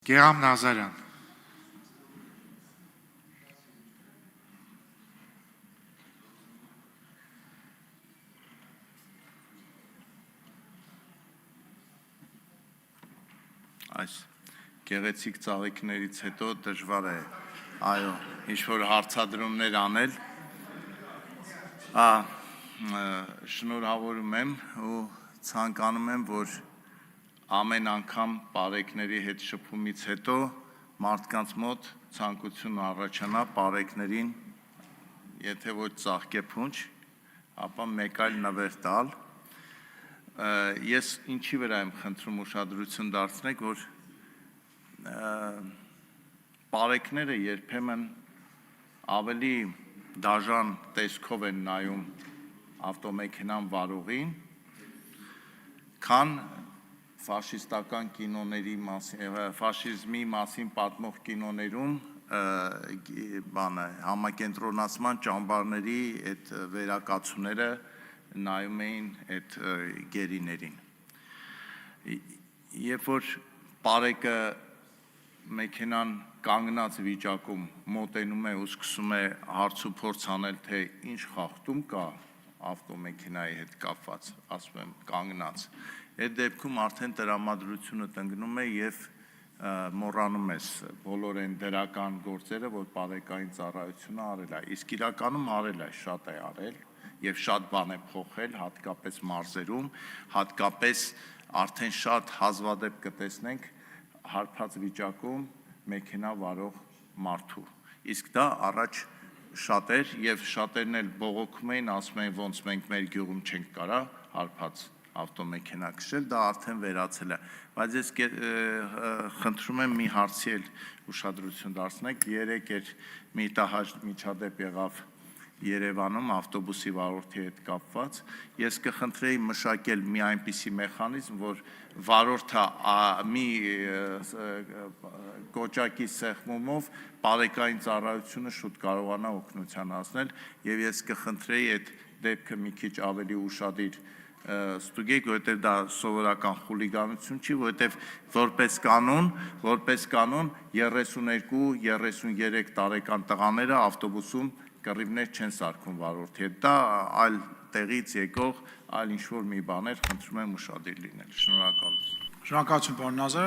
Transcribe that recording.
Գեհամ Նազարյան։ Այս գեղեցիկ ծաղիկներից հետո դժվար է, այո, ինչ-որ հարցադրումներ անել, շնորհավորում եմ ու ցանկանում եմ, որ ամեն անգամ պարեկների հետ շփումից հետո մարդկանց մոտ ցանկություն առաջանա պարեկներին, եթե ոչ ծաղկե փունջ, ապա մեկ այլ նվեր տալ։ Ես ինչի վրա եմ խնդրում ուշադրություն դարձնեք, որ պարեկները երբեմն ավելի դաժան տեսքով են նայում ավտոմեքենան վարողին, քան ֆաշիստական կինոների մասին, ֆաշիզմի մասին պատմող կինոներում համակենտրոնացման ճամբարների այդ վերակացուները նայում էին այդ գերիներին։ Երբ որ պարեկը մեքենան կանգնած վիճակում մոտենում է ու սկսում է հարց ու փորձ անել, թե ինչ խախտում կա ավտոմեքենայի հետ կապված, ասում եմ կանգնած, այդ դեպքում արդեն տրամադրությունը տնկնում է և մոռանում ես բոլոր այն դրական գործերը, որ պարեկային ծառայությունը արել է, իսկ իրականում արել է, շատ է արել և շատ բան է փոխել, հատկապես մարզերում, հատկապես արդեն շատ հազվադեպ կտեսնենք հարբած վիճակում մեքենա վարող մարդու, իսկ դա առաջ շատ էր և շատերն էլ բողոքում էին, ասում էին ոնց մենք մեր գյուղում չենք կարա հարբած ավտոմեքենա քշել, դա արդեն վերացել է, բայց ես խնդրում եմ մի հարցի էլ ուշադրություն դարձնեք, երեկ էր մի տհաճ միջադեպ եղավ Երևանում ավտոբուսի վարորդի հետ կապված, ես կխնդրեի մշակել մի այնպիսի մեխանիզմ, որ վարորդը մի կոճակի սեղմումով պարեկային ծառայությունը շուտ կարողանա օգնության հասնել և ես կխնդրեի այդ դեպքը մի քիչ ավելի ուշադիր ստուգեք, որովհետև դա սովորական խուլիգանություն չի, որովհետև որպես կանոն 32-33 տարեկան տղաները ավտոբուսում կռիվներ չեն սարքում վարորդի հետ, դա այլ տեղից եկող, այլ ինչ-որ մի բան էր, խնդրում եմ ուշադիր լինել, շնորհակալություն։ Շնորհակալություն, պարոն Նազարյան։